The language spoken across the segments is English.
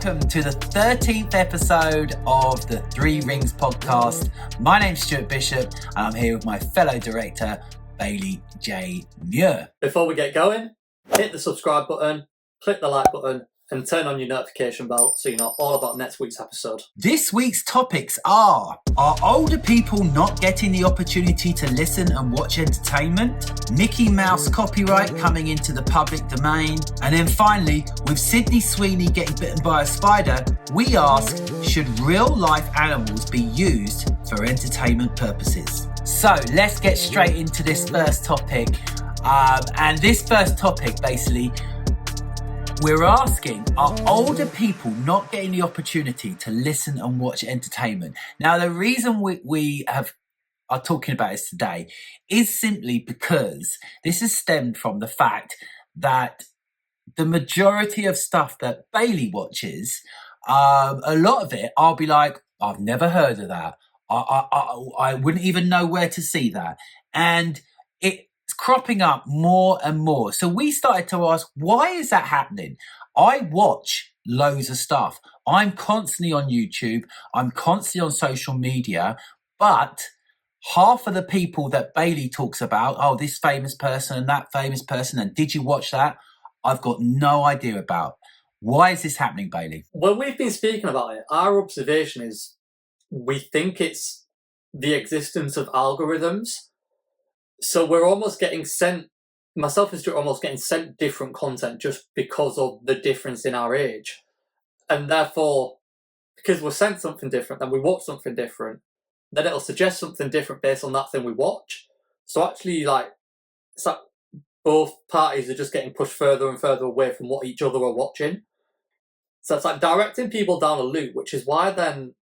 welcome to the 13th episode of the Three Rings podcast. My name's Stuart Bishop and I'm here with my fellow director, Bailey J. Muir. Before we get going, hit the subscribe button, click the like button, and turn on your notification bell so you know all about next week's episode. This week's topics are older people not getting the opportunity to listen and watch entertainment? Mickey Mouse copyright coming into the public domain? And then finally, with Sydney Sweeney getting bitten by a spider, we ask, should real life animals be used for entertainment purposes? So let's get straight into this first topic. And this first topic, basically, we're asking, are older people not getting the opportunity to listen and watch entertainment? Now, the reason we are talking about this today is simply because this has stemmed from the fact that the majority of stuff that Bailey watches, a lot of it, I'll be like, I've never heard of that. I wouldn't even know where to see that. And it's cropping up more and more. So we started to ask, why is that happening? I watch loads of stuff. I'm constantly on YouTube. I'm constantly on social media. But half of the people that Bailey talks about, oh, this famous person and that famous person, and did you watch that? I've got no idea about. Why is this happening, Bailey? When we've been speaking about it, our observation is we think it's the existence of algorithms. So we're almost getting sent, myself and Stuart are almost getting sent different content just because of the difference in our age. And therefore, because we're sent something different, then we watch something different, then it'll suggest something different based on that thing we watch. So actually, it's like both parties are just getting pushed further and further away from what each other are watching. So it's like directing people down a loop, which is why then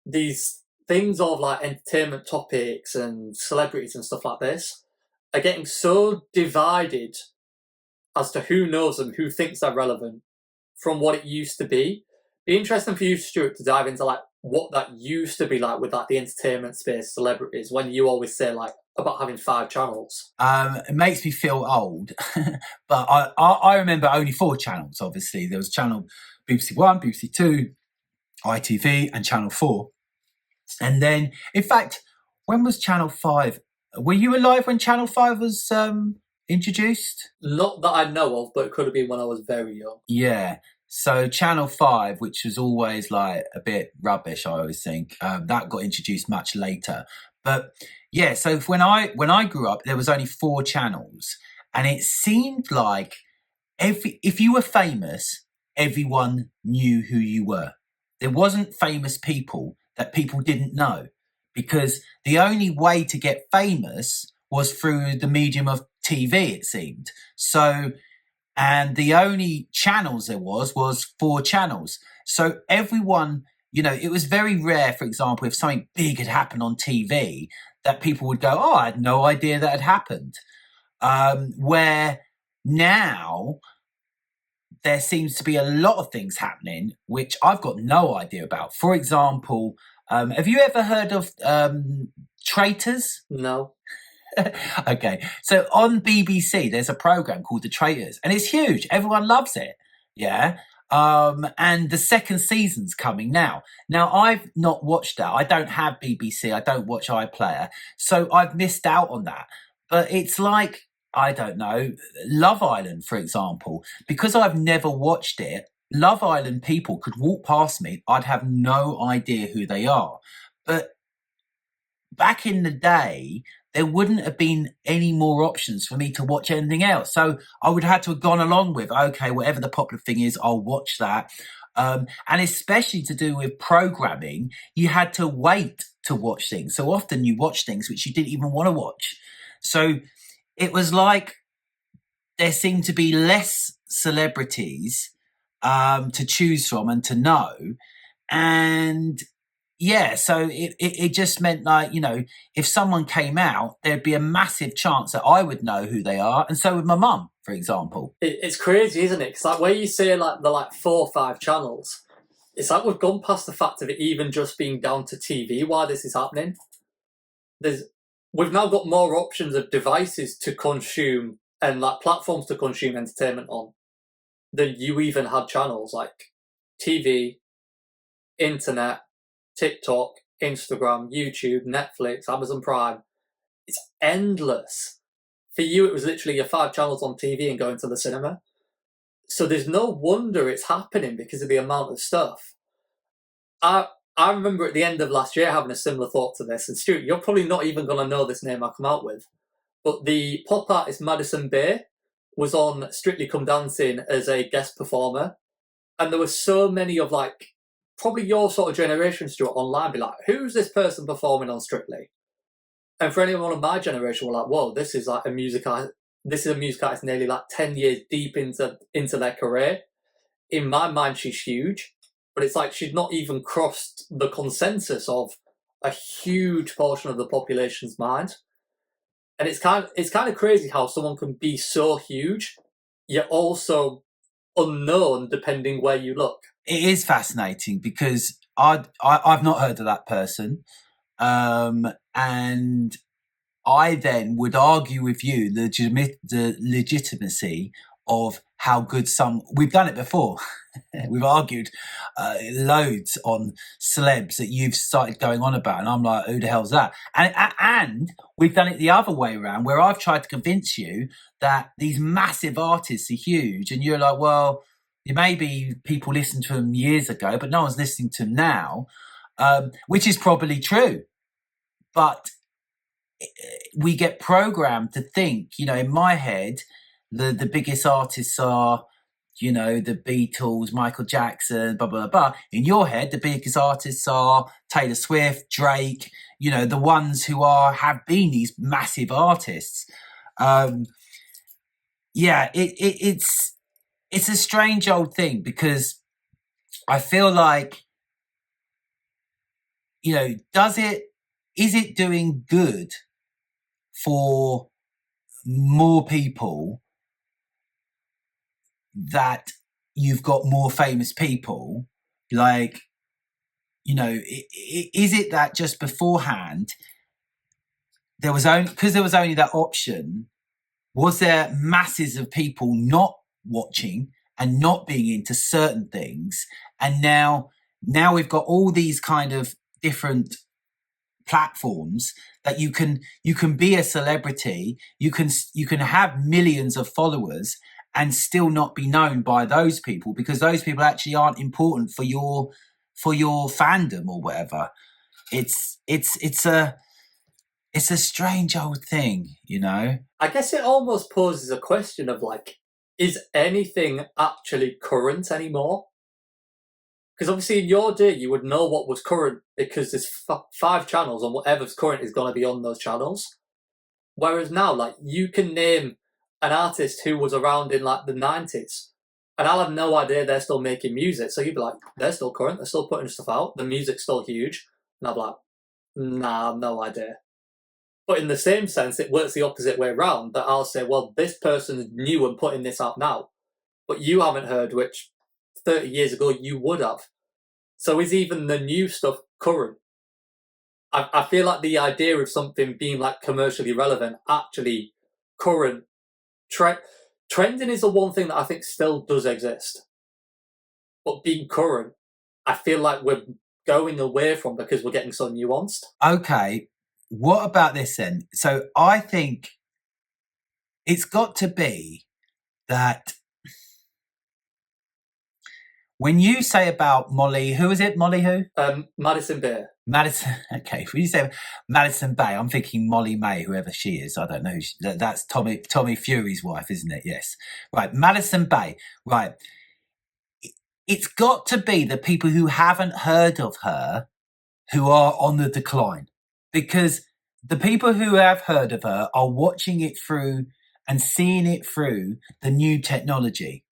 these things of like entertainment topics and celebrities and stuff like this are getting so divided as to who knows them, who thinks they're relevant from what it used to be. Be interesting for you, Stuart, to dive into like what that used to be like with like the entertainment space, celebrities, when you always say like about having 5 channels. It makes me feel old, but I remember only 4 channels. Obviously, there was channel BBC One, BBC Two, ITV, and Channel 4. And then, in fact, when was Channel 5? Were you alive when Channel 5 was introduced? Not that I know of, but it could have been when I was very young. Yeah. So Channel 5, which was always like a bit rubbish, I always think, that got introduced much later. But yeah, so when I grew up, there was only 4 channels. And it seemed like if you were famous, everyone knew who you were. There wasn't famous people that people didn't know, because the only way to get famous was through the medium of TV, it seemed. So, and the only channels there was 4 channels. So everyone, it was very rare, for example, if something big had happened on TV, that people would go, oh, I had no idea that had happened. Where now there seems to be a lot of things happening which I've got no idea about. For example, have you ever heard of Traitors? No. Okay, so on BBC there's a program called The Traitors, and it's huge. Everyone loves it. Yeah. And the second season's coming now. Now, I've not watched that. I don't have BBC. I don't watch iPlayer, so I've missed out on that. But it's like, I don't know, Love Island, for example, because I've never watched it. Love Island people could walk past me. I'd have no idea who they are. But back in the day, there wouldn't have been any more options for me to watch anything else. So I would have had to have gone along with, okay, whatever the popular thing is, I'll watch that. And especially to do with programming, you had to wait to watch things. So often you watch things which you didn't even want to watch. So it was like there seemed to be less celebrities to choose from and to know. And yeah, so it just meant like, if someone came out, there'd be a massive chance that I would know who they are. And so would my mum, for example. It's crazy, isn't it? It's like where you say like the 4 or 5 channels, it's like we've gone past the fact of it even just being down to TV why this is happening. We've now got more options of devices to consume and like platforms to consume entertainment on than you even had channels. Like TV, internet, TikTok, Instagram, YouTube, Netflix, Amazon Prime. It's endless. For you, it was literally your 5 channels on TV and going to the cinema. So there's no wonder it's happening because of the amount of stuff. I remember at the end of last year having a similar thought to this. And Stuart, you're probably not even going to know this name I come out with. But the pop artist Madison Bay was on Strictly Come Dancing as a guest performer. And there were so many of like, probably your sort of generation, Stuart, online be like, who's this person performing on Strictly? And for anyone of my generation, we're like, whoa, this is like a music artist. This is a music artist nearly like 10 years deep into their career. In my mind, she's huge, but it's like she's not even crossed the consensus of a huge portion of the population's mind. And it's kind of crazy how someone can be so huge, yet also unknown depending where you look. It is fascinating because I've not heard of that person. And I then would argue with you the legitimacy of how good we've done it before. We've argued loads on celebs that you've started going on about, and I'm like, who the hell's that? And we've done it the other way around, where I've tried to convince you that these massive artists are huge, and you're like, well, maybe people listened to them years ago, but no one's listening to them now, which is probably true. But we get programmed to think, in my head, the biggest artists are, the Beatles, Michael Jackson, blah, blah, blah. In your head, the biggest artists are Taylor Swift, Drake, the ones who have been these massive artists. It's a strange old thing because I feel like, is it doing good for more people that you've got more famous people? Like, is it that just beforehand there was only that option? Was there masses of people not watching and not being into certain things, and now we've got all these kind of different platforms that you can be a celebrity, you can have millions of followers and still not be known by those people because those people actually aren't important for your fandom or whatever. It's a strange old thing, I guess it almost poses a question of like, is anything actually current anymore? Because obviously in your day, you would know what was current because there's 5 channels and whatever's current is going to be on those channels. Whereas now, like, you can name an artist who was around in like the 90s and I'll have no idea they're still making music. So you'd be like, they're still current, they're still putting stuff out, the music's still huge. And I'll be like, nah, no idea. But in the same sense, it works the opposite way around, that I'll say, well, this person's new and putting this out now, but you haven't heard, which 30 years ago you would have. So is even the new stuff current? I feel like the idea of something being like commercially relevant, actually current, trending is the one thing that I think still does exist. But being current, I feel like we're going away from because we're getting so nuanced. Okay, what about this then? So I think it's got to be that when you say about Molly, who is it? Molly who? Madison Bay. Madison, okay. When you say Madison Bay, I'm thinking Molly May, whoever she is. I don't know. That's Tommy Fury's wife, isn't it? Yes. Right. Madison Bay. Right. It's got to be the people who haven't heard of her who are on the decline, because the people who have heard of her are watching it through and seeing it through the new technology.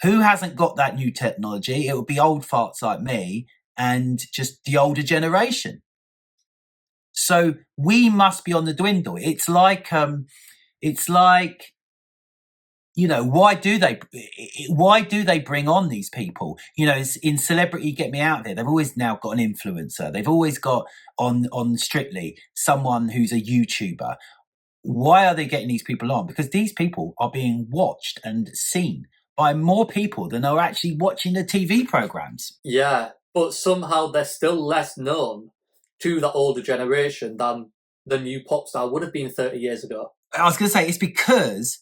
Who hasn't got that new technology? It would be old farts like me and just the older generation. So we must be on the dwindle. It's like, why do they bring on these people? In Celebrity Get Me Out There, they've always now got an influencer. They've always got on Strictly someone who's a YouTuber. Why are they getting these people on? Because these people are being watched and seen by more people than are actually watching the TV programs. Yeah, but somehow they're still less known to the older generation than the new pop star would have been 30 years ago. I was going to say it's because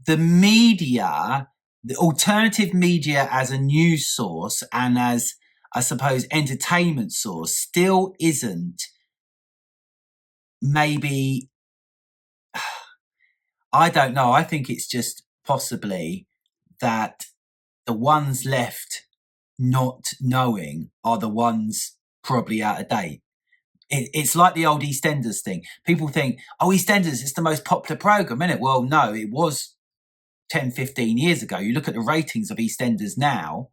the media, the alternative media as a news source and as, I suppose, entertainment source still isn't maybe, I don't know. I think it's just possibly that the ones left not knowing are the ones probably out of date. It's like the old EastEnders thing. People think, oh, EastEnders is the most popular programme, isn't it? Well, no, it was 10, 15 years ago. You look at the ratings of EastEnders now,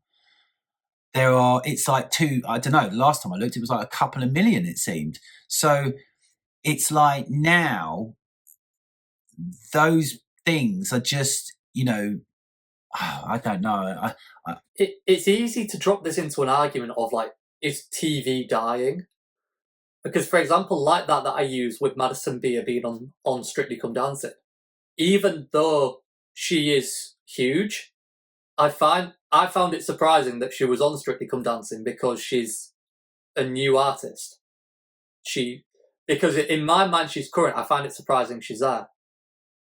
it's like I don't know, the last time I looked, it was like a couple of million, it seemed. So it's like now, those things are just, I don't know. It's easy to drop this into an argument of like, is TV dying? Because, for example, like that I use with Madison Beer being on Strictly Come Dancing, even though she is huge, I found it surprising that she was on Strictly Come Dancing because she's a new artist. Because in my mind she's current, I find it surprising she's there.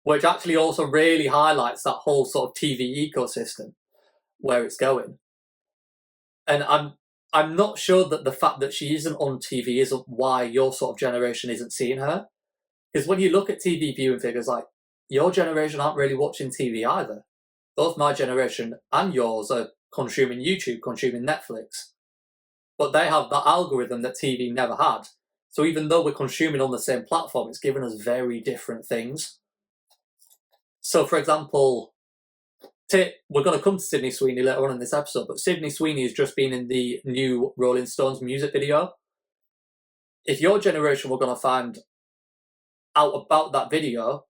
Which actually also really highlights that whole sort of TV ecosystem where it's going. And I'm not sure that the fact that she isn't on TV isn't why your sort of generation isn't seeing her. Because when you look at TV viewing figures, like, your generation aren't really watching TV either. Both my generation and yours are consuming YouTube, consuming Netflix. But they have that algorithm that TV never had. So even though we're consuming on the same platform, it's giving us very different things. So, for example, we're going to come to Sydney Sweeney later on in this episode, but Sydney Sweeney has just been in the new Rolling Stones music video. If your generation were going to find out about that video,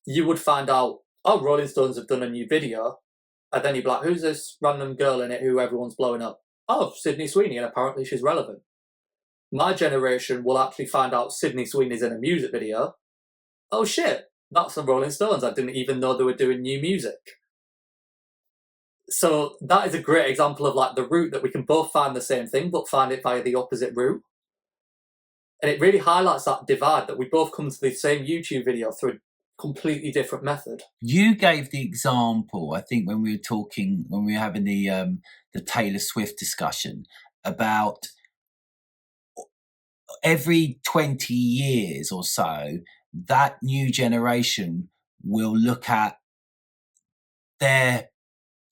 you would find out, oh, Rolling Stones have done a new video, and then you'd be like, who's this random girl in it who everyone's blowing up? Oh, Sydney Sweeney, and apparently she's relevant. My generation will actually find out Sydney Sweeney's in a music video. Oh shit, that's the Rolling Stones. I didn't even know they were doing new music. So that is a great example of like the route that we can both find the same thing, but find it via the opposite route. And it really highlights that divide that we both come to the same YouTube video through a completely different method. You gave the example, I think, when we were having the Taylor Swift discussion about every 20 years or so, that new generation will look at their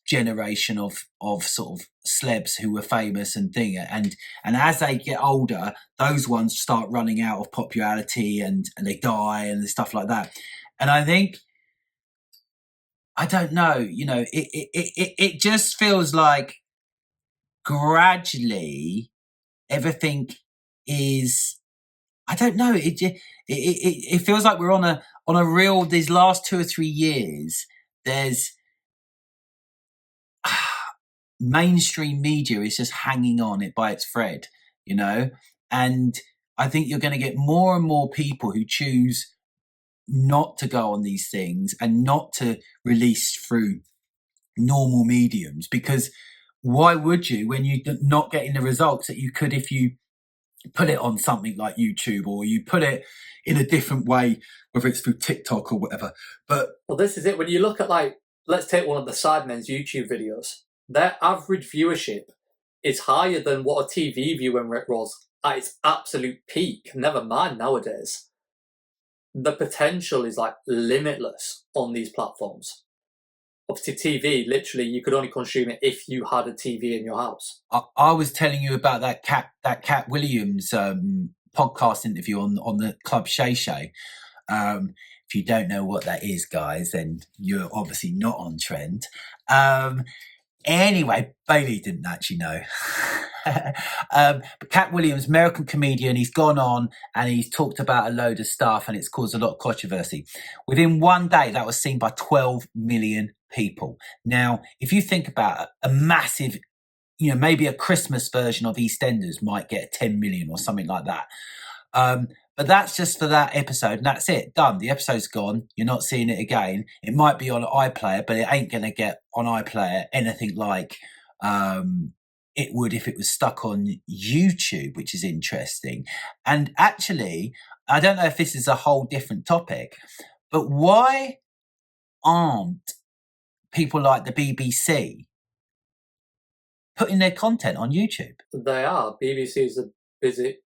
generation of sort of celebs who were famous and and as they get older, those ones start running out of popularity and they die and stuff like that. And I think, I don't know, it just feels like gradually everything is, I don't know, it feels like we're on a real, these last 2 or 3 years, there's mainstream media is just hanging on it by its thread, and I think you're going to get more and more people who choose not to go on these things and not to release through normal mediums, because why would you when you're not getting the results that you could if you put it on something like YouTube or you put it in a different way, whether it's through TikTok or whatever. But well, this is it. When you look at, like, let's take one of the Sidemen's YouTube videos. Their average viewership is higher than what a TV viewing rate was at its absolute peak. Never mind nowadays. The potential is like limitless on these platforms. Obviously, TV, literally, you could only consume it if you had a TV in your house. I was telling you about that Cat Williams podcast interview on the Club Shay Shay. If you don't know what that is, guys, then you're obviously not on trend. Anyway, Bailey didn't actually know. But Cat Williams, American comedian, he's gone on and he's talked about a load of stuff and it's caused a lot of controversy. Within one day, that was seen by 12 million people. Now, if you think about a massive, maybe a Christmas version of EastEnders might get 10 million or something like that. But that's just for that episode, and that's it. Done. The episode's gone. You're not seeing it again. It might be on iPlayer, but it ain't going to get on iPlayer anything like it would if it was stuck on YouTube, which is interesting. And actually, I don't know if this is a whole different topic, but why aren't people like the BBC putting their content on YouTube? They are. BBC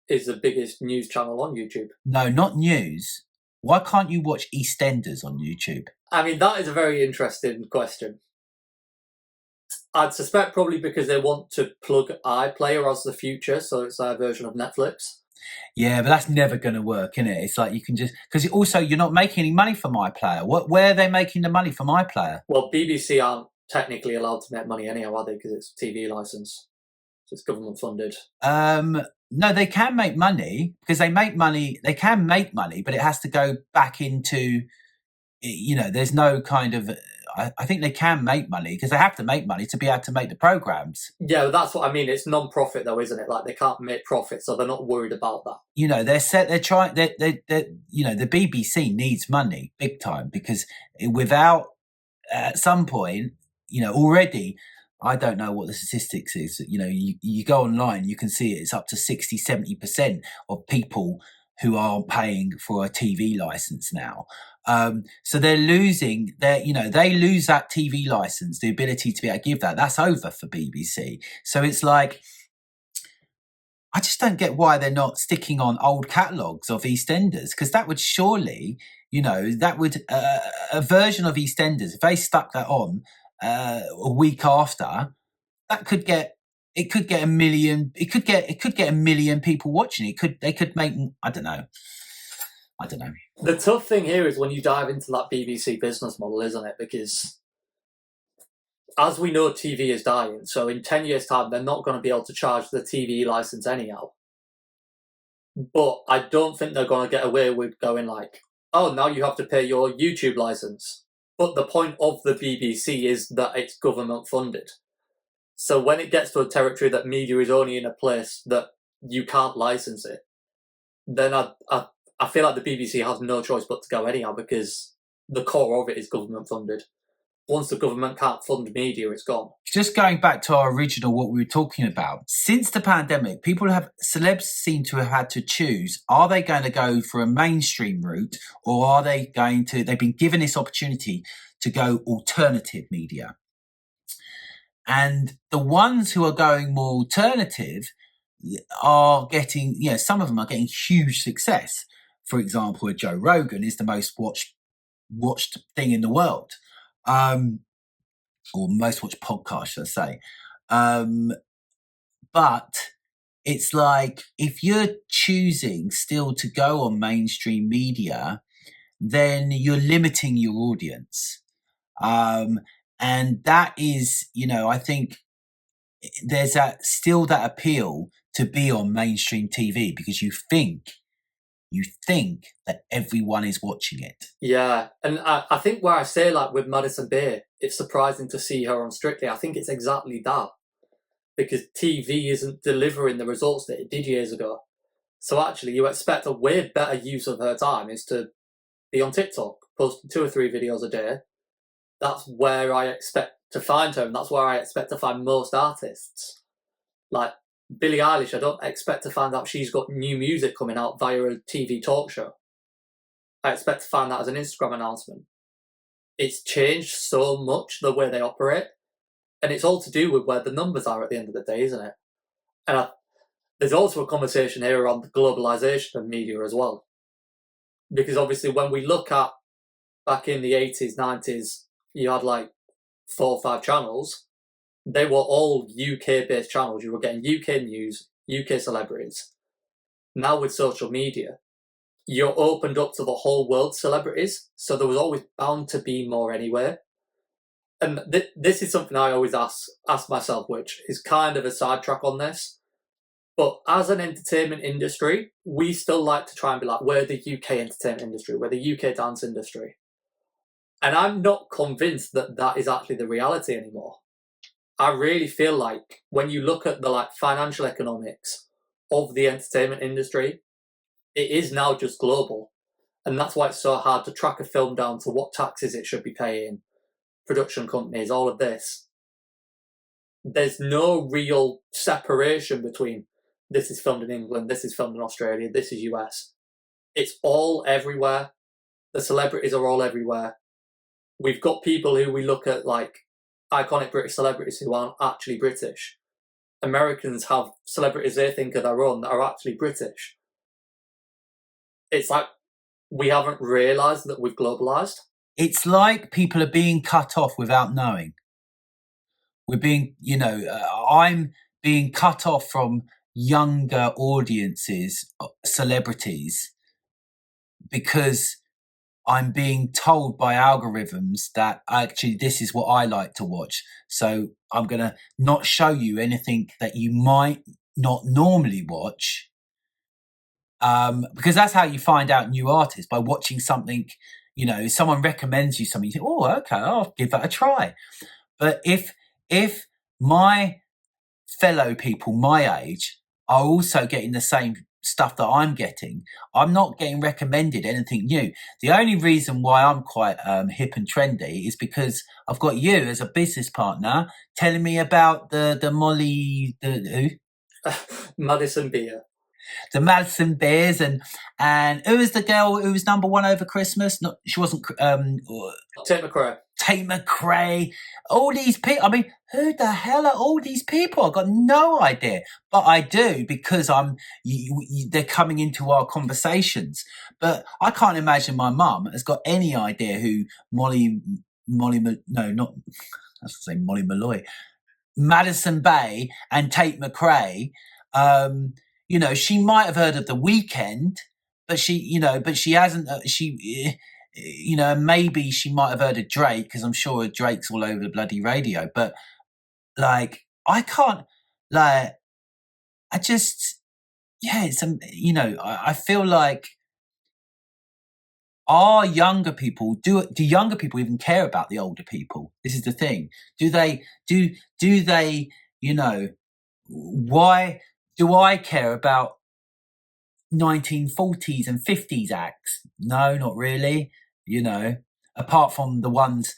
is the biggest news channel on YouTube. No, not news. Why can't you watch EastEnders on YouTube? I mean, that is a very interesting question. I'd suspect probably because they want to plug iPlayer as the future, so it's their version of Netflix. Yeah, but that's never going to work, is it? It's like you can just... Because also, you're not making any money from iPlayer. Where are they making the money from iPlayer? Well, BBC aren't technically allowed to make money anyhow, are they? Because it's TV licence. So it's government funded. No, they can make money because they make money. They can make money, but it has to go back into... there's no kind of... I think they can make money because they have to make money to be able to make the programs. Yeah, that's what I mean. It's non-profit though, isn't it? Like they can't make profit, so they're not worried about that. They're set. They're trying. The BBC needs money big time because without at some point, already. I don't know what the statistics is. You go online, you can see it's up to 60-70% of people who are paying for a TV license now. So they're losing they lose that TV license, the ability to be able to give that. That's over for BBC. So it's like, I just don't get why they're not sticking on old catalogues of EastEnders, because that would surely, that would, a version of EastEnders, if they stuck that on a week after, that could get, it could get a million, it could get a million people watching it. They could make, I don't know. The tough thing here is when you dive into that BBC business model, isn't it? Because as we know, TV is dying. So in 10 years' time, they're not going to be able to charge the TV license anyhow. But I don't think they're going to get away with going like, oh, now you have to pay your YouTube license. But the point of the BBC is that it's government funded. So when it gets to a territory that media is only in a place that you can't license it, then I feel like the BBC has no choice but to go anyhow, because the core of it is government funded. Once the government can't fund media, it's gone. Just going back to our original, what we were talking about, since the pandemic, celebs seem to have had to choose, are they going to go for a mainstream route, or are they they've been given this opportunity to go alternative media. And the ones who are going more alternative are getting, some of them are getting huge success. For example, Joe Rogan is the most watched thing in the world. Or most watched podcast, should I say. But it's like, if you're choosing still to go on mainstream media, then you're limiting your audience. And that is, I think there's still that appeal to be on mainstream TV, because you think that everyone is watching it. Yeah, and I think where I say, like with Madison Beer, it's surprising to see her on Strictly. I think it's exactly that, because TV isn't delivering the results that it did years ago. So actually, you expect a way better use of her time is to be on TikTok, posting 2 or 3 videos a day. That's where I expect to find her, and that's where I expect to find most artists. Like Billie Eilish, I don't expect to find out she's got new music coming out via a TV talk show. I expect to find that as an Instagram announcement. It's changed so much the way they operate, and it's all to do with where the numbers are at the end of the day, isn't it? And there's also a conversation here around the globalization of media as well. Because obviously when we look at back in the 80s, 90s, you had like 4 or 5 channels. They were all UK-based channels. You were getting UK news, UK celebrities. Now with social media, you're opened up to the whole world celebrities, so there was always bound to be more anyway. And this is something I always ask myself, which is kind of a sidetrack on this. But as an entertainment industry, we still like to try and be like, we're the UK entertainment industry, we're the UK dance industry. And I'm not convinced that that is actually the reality anymore. I really feel like when you look at the financial economics of the entertainment industry, It is now just global. And that's why it's so hard to track a film down to what taxes it should be paying, production companies, all of this. There's no real separation between this is filmed in England, this is filmed in Australia, this is US. It's all everywhere. The celebrities are all everywhere. We've got people who we look at like iconic British celebrities who aren't actually British. Americans have celebrities they think are their own that are actually British. It's like we haven't realised that we've globalised. It's like people are being cut off without knowing. We're being, I'm being cut off from younger audiences, celebrities, because I'm being told by algorithms that actually this is what I like to watch. So I'm going to not show you anything that you might not normally watch. Because that's how you find out new artists, by watching something, someone recommends you something, you think, oh, okay, I'll give that a try. But if my fellow people my age are also getting the same stuff that I'm getting, I'm not getting recommended anything new. The only reason why I'm quite hip and trendy is because I've got you as a business partner telling me about the Molly, who? Madison Beer. The Madison Beers, and who was the girl who was number one over Christmas? She wasn't. Tate McRae. Tate McRae. All these people. I mean, who the hell are all these people? I've got no idea, but I do because they're coming into our conversations. But I can't imagine my mum has got any idea who Molly. No, not. I was going to say Molly Malloy. Madison Bay and Tate McRae. She might have heard of The Weeknd, but she hasn't. Maybe she might have heard of Drake, because I'm sure Drake's all over the bloody radio. But I can't. I just, it's I feel like our younger people do younger people even care about the older people? This is the thing. Do they? Why? Do I care about 1940s and 50s acts? No, not really. Apart from the ones,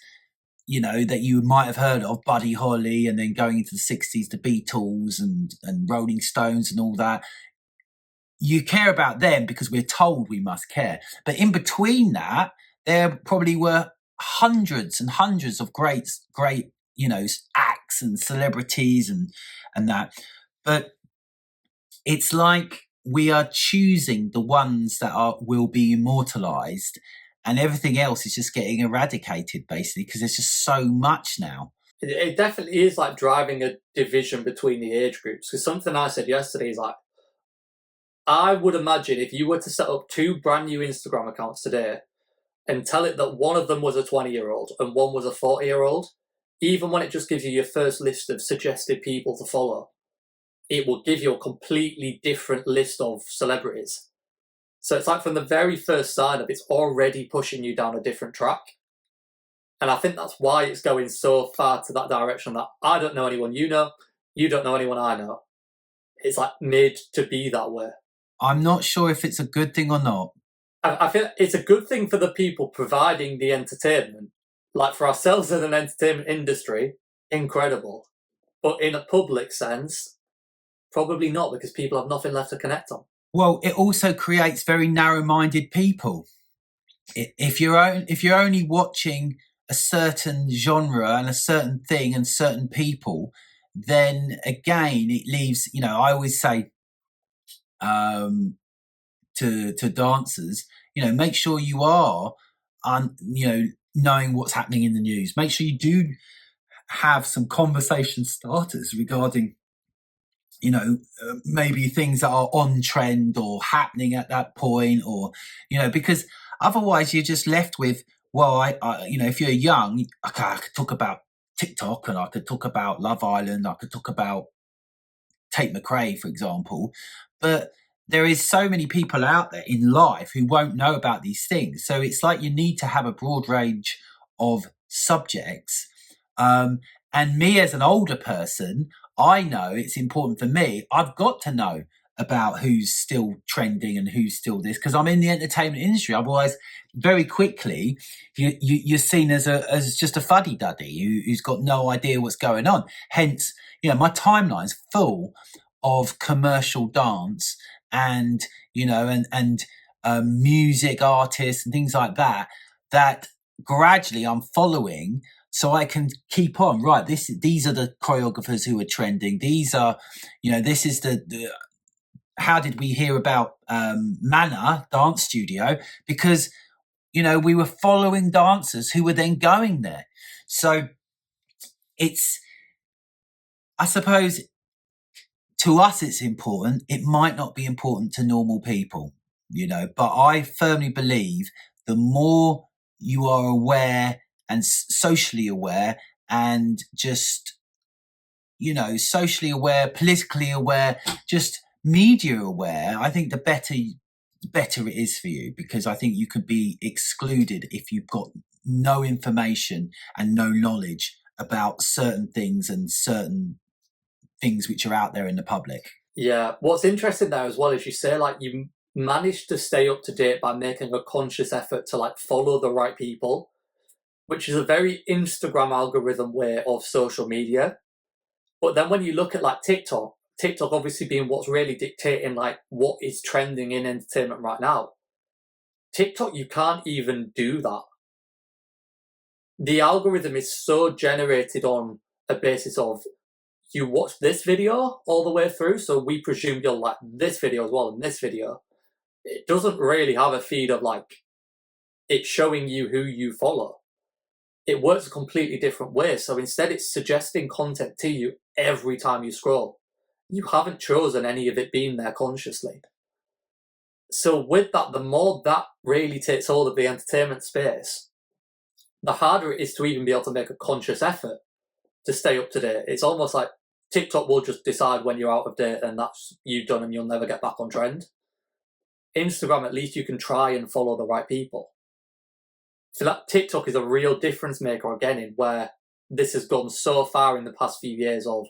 that you might have heard of, Buddy Holly, and then going into the 60s, the Beatles and Rolling Stones and all that. You care about them because we're told we must care. But in between that, there probably were hundreds and hundreds of great, acts and celebrities and that. But it's like we are choosing the ones that will be immortalized, and everything else is just getting eradicated, basically, because there's just so much now. It definitely is like driving a division between the age groups. Because something I said yesterday is like, I would imagine if you were to set up 2 brand new Instagram accounts today and tell it that one of them was a 20-year-old and one was a 40-year-old, even when it just gives you your first list of suggested people to follow, it will give you a completely different list of celebrities. So it's like from the very first sign up, it's already pushing you down a different track. And I think that's why it's going so far to that direction that I don't know anyone you know, you don't know anyone I know. It's like made to be that way. I'm not sure if it's a good thing or not. I feel it's a good thing for the people providing the entertainment. Like for ourselves in an entertainment industry, incredible. But in a public sense, probably not, because people have nothing left to connect on. Well, it also creates very narrow-minded people. If you're only watching a certain genre and a certain thing and certain people, then again it leaves. I always say to dancers, make sure you are, knowing what's happening in the news. Make sure you do have some conversation starters regarding, maybe things that are on trend or happening at that point, or, because otherwise you're just left with, well, I if you're young, I could talk about TikTok, and I could talk about Love Island, I could talk about Tate McRae, for example, but there is so many people out there in life who won't know about these things. So it's like you need to have a broad range of subjects. And me as an older person, I know it's important for me. I've got to know about who's still trending and who's still this, because I'm in the entertainment industry. Otherwise, very quickly, you're seen as just a fuddy duddy who's got no idea what's going on. Hence, my timeline's full of commercial dance and music artists and things like that gradually I'm following, so I can keep on. Right, these are the choreographers who are trending. These are, this is the how did we hear about Mana Dance Studio? Because we were following dancers who were then going there. So it's, I suppose, to us it's important. It might not be important to normal people, but I firmly believe the more you are aware and socially aware and just, socially aware, politically aware, just media aware, I think the better it is for you, because I think you could be excluded if you've got no information and no knowledge about certain things and certain things which are out there in the public. Yeah, what's interesting there as well is you say you managed to stay up to date by making a conscious effort to follow the right people, which is a very Instagram algorithm way of social media. But then when you look at TikTok obviously being what's really dictating what is trending in entertainment right now, TikTok, you can't even do that. The algorithm is so generated on a basis of you watch this video all the way through, so we presume you'll like this video as well and this video. It doesn't really have a feed of it's showing you who you follow. It works a completely different way. So instead it's suggesting content to you every time you scroll. You haven't chosen any of it being there consciously. So with that, the more that really takes hold of the entertainment space, the harder it is to even be able to make a conscious effort to stay up to date. It's almost like TikTok will just decide when you're out of date and that's you done and you'll never get back on trend. Instagram, at least you can try and follow the right people. So that TikTok is a real difference maker again, in where this has gone so far in the past few years of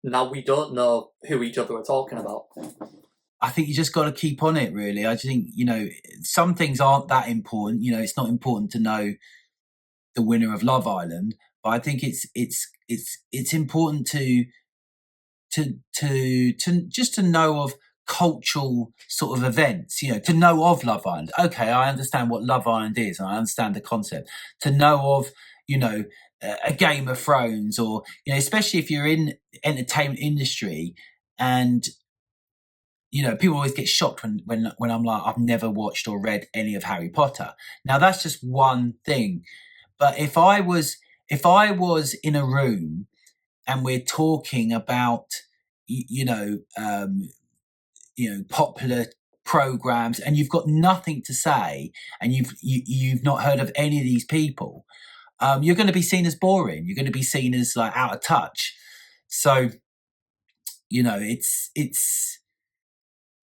now we don't know who each other are talking about. I think you just got to keep on it, really. I just think, some things aren't that important. It's not important to know the winner of Love Island, but I think it's important to just to know of cultural sort of events, to know of Love Island. Okay, I understand what Love Island is and I understand the concept. To know of, a Game of Thrones, or, especially if you're in entertainment industry and, people always get shocked when I'm like, I've never watched or read any of Harry Potter. Now that's just one thing. But if I was in a room and we're talking about, popular programs, and you've got nothing to say, and you've not heard of any of these people, you're going to be seen as boring. You're going to be seen as out of touch. So, it's.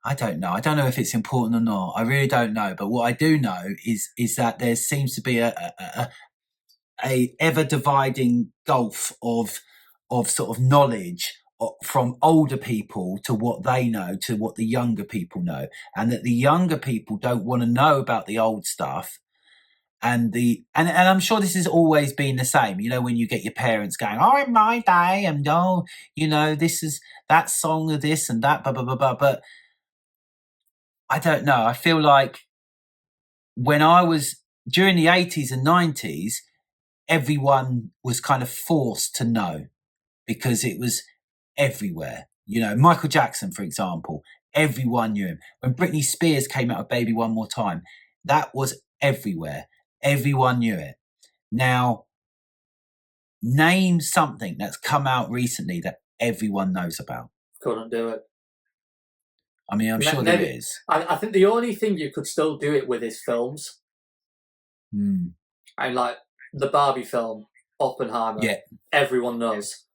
I don't know. I don't know if it's important or not. I really don't know. But what I do know is that there seems to be a ever dividing gulf of sort of knowledge from older people to what they know, to what the younger people know, and that the younger people don't want to know about the old stuff. And I'm sure this has always been the same, when you get your parents going, oh, in my day, and this is that song of this and that, blah, blah, blah, blah. But I don't know. I feel like when I was during the 80s and 90s, everyone was kind of forced to know because it was everywhere. Michael Jackson, for example, everyone knew him. When Britney Spears came out with Baby One More Time, that was everywhere. Everyone knew it. Now, name something that's come out recently that everyone knows about. Couldn't do it. I mean, I'm sure there is. I think the only thing you could still do it with is films. And the Barbie film, Oppenheimer. Yeah. Everyone knows.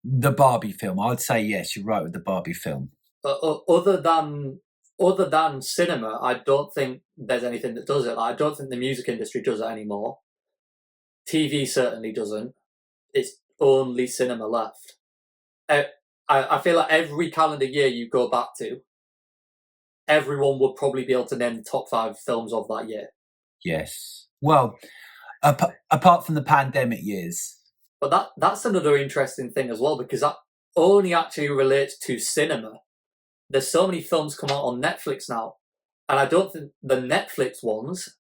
The Barbie film. I would say yes, you're right with the Barbie film. Other than cinema, I don't think there's anything that does it. I don't think the music industry does it anymore. TV certainly doesn't. It's only cinema left. I feel like every calendar year you go back to, everyone would probably be able to name the top 5 films of that year. Yes. Well, apart from the pandemic years. But that's another interesting thing as well, because that only actually relates to cinema. There's so many films come out on Netflix now, and I don't think the Netflix ones,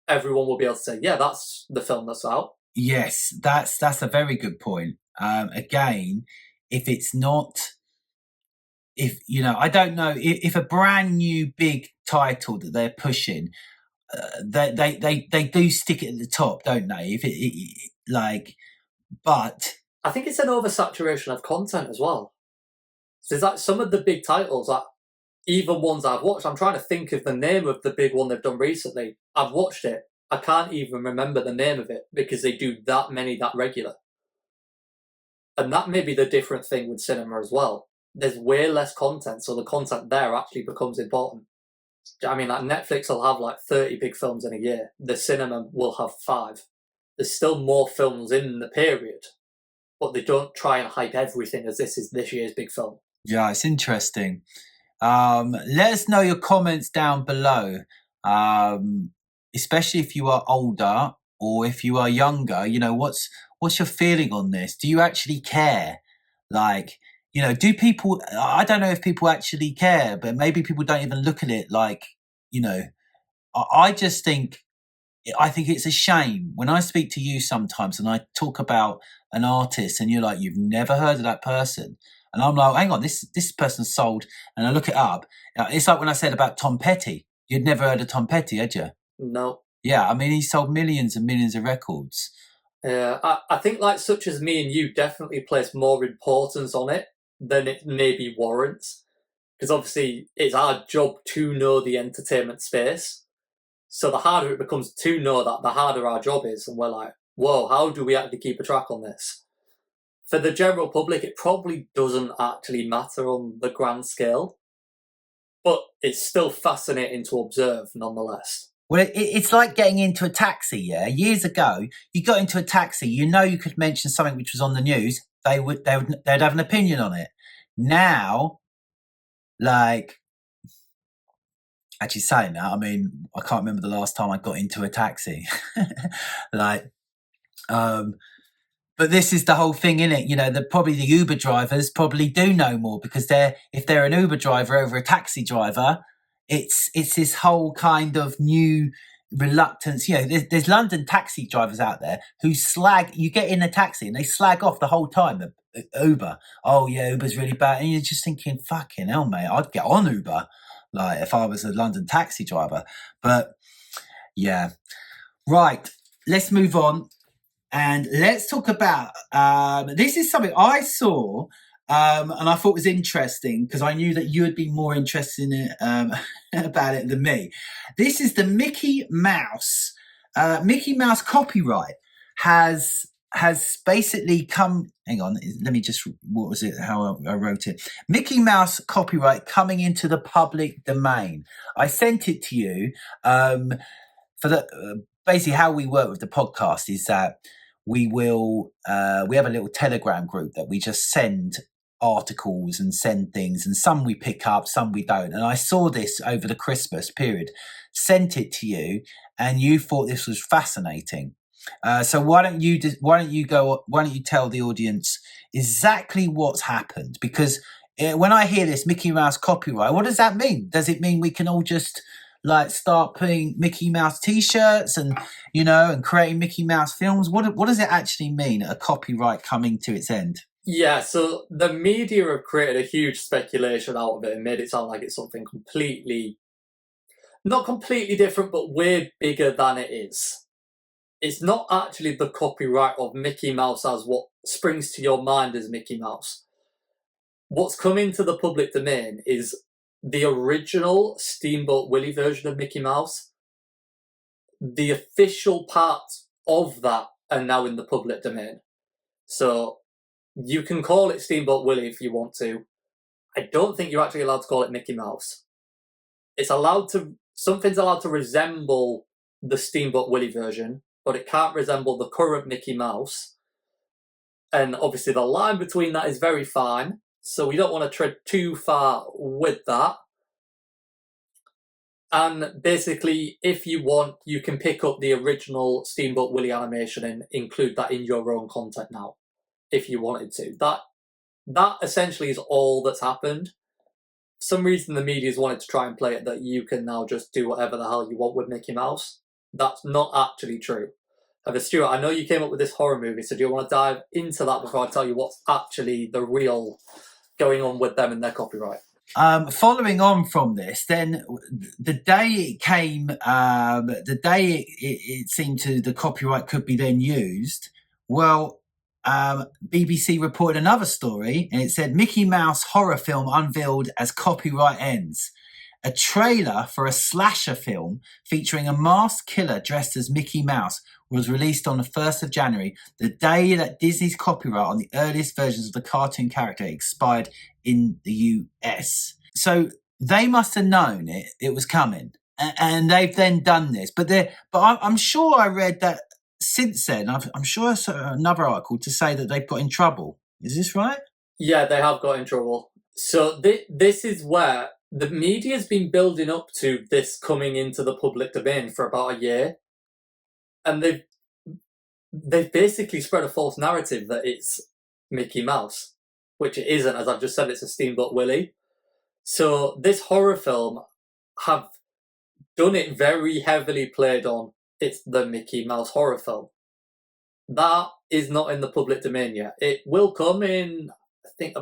everyone will be able to say, yeah, that's the film that's out. Yes, that's a very good point. Again, if it's not, if I don't know if a brand new big title that they're pushing, they do stick it at the top, don't they? If it like, but I think it's an oversaturation of content as well. So there's like some of the big titles, like even ones I've watched. I'm trying to think of the name of the big one they've done recently. I've watched it. I can't even remember the name of it because they do that many that regular. And that may be the different thing with cinema as well. There's way less content, so the content there actually becomes important. I mean, like Netflix will have like 30 big films in a year. The cinema will have 5. There's still more films in the period, but they don't try and hype everything as this is this year's big film. Yeah, it's interesting. Let us know your comments down below, especially if you are older or if you are younger. What's your feeling on this? Do you actually care? Like, do people? I don't know if people actually care, but maybe people don't even look at it like, I just think. I think it's a shame when I speak to you sometimes and I talk about an artist and you're like, you've never heard of that person. And I'm like, hang on, this person sold, and I look it up. It's like when I said about Tom Petty. You'd never heard of Tom Petty, had you? No. Yeah, I mean, he sold millions and millions of records. I think like such as me and you definitely place more importance on it than it maybe warrants. Because obviously it's our job to know the entertainment space. So the harder it becomes to know that, the harder our job is. And we're like, whoa, how do we actually keep a track on this? For the general public, it probably doesn't actually matter on the grand scale, but it's still fascinating to observe nonetheless. Well, it's like getting into a taxi, yeah? Years ago, you got into a taxi, you could mention something which was on the news, they'd have an opinion on it. Now, like, actually saying that, I mean, I can't remember the last time I got into a taxi. But this is the whole thing, innit? Probably the Uber drivers probably do know more because if they're an Uber driver over a taxi driver, it's this whole kind of new reluctance. There's London taxi drivers out there who you get in a taxi and they slag off the whole time Uber. Oh yeah, Uber's really bad. And you're just thinking, fucking hell, mate, I'd get on Uber. Like if I was a London taxi driver. But yeah. Right. Let's move on. And let's talk about, this is something I saw and I thought was interesting because I knew that you would be more interested in it about it than me. This is the Mickey Mouse copyright has basically come, hang on, let me just, what was it, how I wrote it? Mickey Mouse copyright coming into the public domain. I sent it to you for the, basically how we work with the podcast is that we have a little Telegram group that we just send articles and send things, and some we pick up, some we don't. And I saw this over the Christmas period, sent it to you, and you thought this was fascinating. So why don't you tell the audience exactly what's happened? Because when I hear this Mickey Mouse copyright, what does that mean? Does it mean we can all just like start putting Mickey Mouse t-shirts and and creating Mickey Mouse films? What does it actually mean, a copyright coming to its end? Yeah, so the media have created a huge speculation out of it and made it sound like it's something not completely different, but way bigger than it is. It's not actually the copyright of Mickey Mouse as what springs to your mind as Mickey Mouse. What's come into the public domain is the original Steamboat Willie version of Mickey Mouse. The official parts of that are now in the public domain. So you can call it Steamboat Willie if you want to. I don't think you're actually allowed to call it Mickey Mouse. Something's allowed to resemble the Steamboat Willie version, but it can't resemble the current Mickey Mouse. And obviously the line between that is very fine, so we don't want to tread too far with that. And basically, if you want, you can pick up the original Steamboat Willie animation and include that in your own content now, if you wanted to. That essentially is all that's happened. For some reason, the media's wanted to try and play it that you can now just do whatever the hell you want with Mickey Mouse. That's not actually true. However, Stuart, I know you came up with this horror movie, so do you want to dive into that before I tell you what's actually the real going on with them and their copyright? Following on from this, then the day it came, the day it seemed to the copyright could be then used, well, BBC reported another story, and it said Mickey Mouse horror film unveiled as copyright ends. A trailer for a slasher film featuring a masked killer dressed as Mickey Mouse was released on the 1st of January, the day that Disney's copyright on the earliest versions of the cartoon character expired in the US. So they must have known it was coming, and they've then done this. But I'm sure I read that since then, I'm sure I saw another article to say that they've got in trouble. Is this right? Yeah, they have got in trouble. So this is where the media's been building up to this coming into the public domain for about a year. And they've basically spread a false narrative that it's Mickey Mouse, which it isn't. As I've just said, it's a Steamboat Willie. So this horror film have done it very heavily played on. It's the Mickey Mouse horror film. That is not in the public domain yet. It will come in, I think,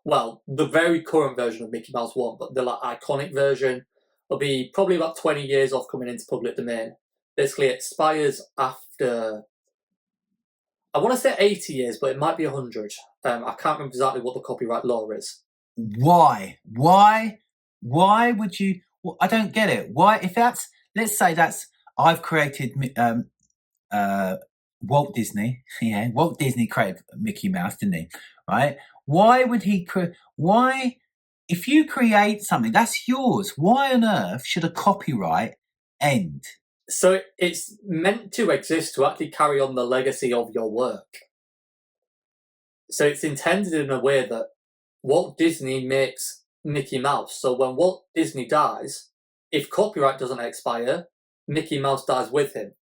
the very current version of Mickey Mouse 1, but the iconic version will be probably about 20 years off coming into public domain. Basically, it expires after, I want to say 80 years, but it might be 100. I can't remember exactly what the copyright law is. Why would you? Well, I don't get it. Why, if that's, let's say that's, I've created Walt Disney. Yeah, Walt Disney created Mickey Mouse, didn't he? Right? Why would he why, if you create something that's yours, why on earth should a copyright end? So it's meant to exist to actually carry on the legacy of your work. So it's intended in a way that Walt Disney makes Mickey Mouse. So when Walt Disney dies, if copyright doesn't expire, Mickey Mouse dies with him.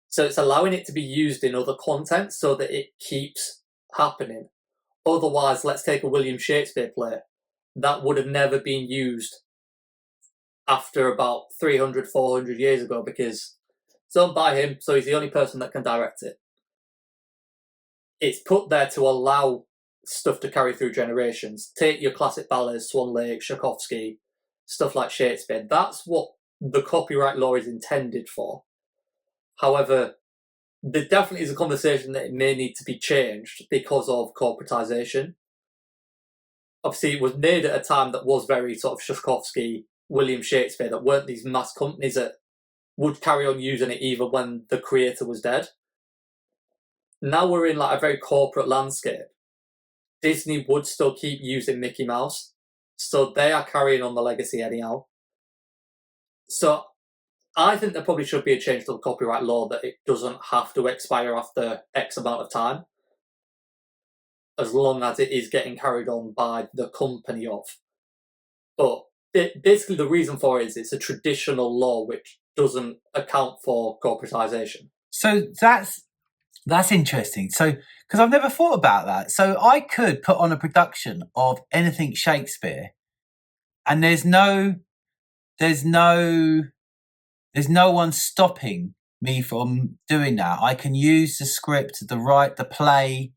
So it's allowing it to be used in other content so that it keeps happening. Otherwise, let's take a William Shakespeare play. That would have never been used after about 300, 400 years ago because it's owned by him, so he's the only person that can direct it. It's put there to allow stuff to carry through generations. Take your classic ballets, Swan Lake, Tchaikovsky, stuff like Shakespeare. That's what the copyright law is intended for. However, there definitely is a conversation that it may need to be changed because of corporatization. Obviously, it was made at a time that was very sort of Tchaikovsky, William Shakespeare, that weren't these mass companies that would carry on using it even when the creator was dead. Now we're in like a very corporate landscape. Disney would still keep using Mickey Mouse, so they are carrying on the legacy anyhow. So I think there probably should be a change to the copyright law that it doesn't have to expire after X amount of time, as long as it is getting carried on by the company of. But basically the reason for it is it's a traditional law which doesn't account for corporatization. So that's interesting. So, because I've never thought about that. So I could put on a production of anything Shakespeare, and there's no one stopping me from doing that. I can use the script, the play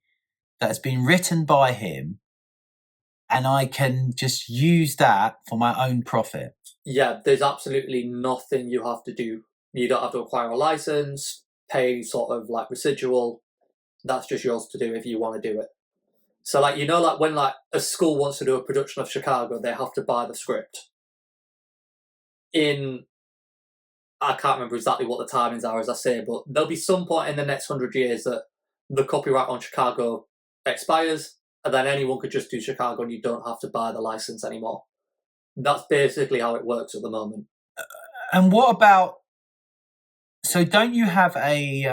that's been written by him, and I can just use that for my own profit. Yeah, there's absolutely nothing you have to do. You don't have to acquire a license, pay sort of like residual. That's just yours to do if you want to do it. So like, you know, like when like a school wants to do a production of Chicago, they have to buy the script. I can't remember exactly what the timings are, as I say, but there'll be some point in the next 100 years that the copyright on Chicago expires, and then anyone could just do Chicago and you don't have to buy the license anymore. That's basically how it works at the moment. And what about, so don't you have a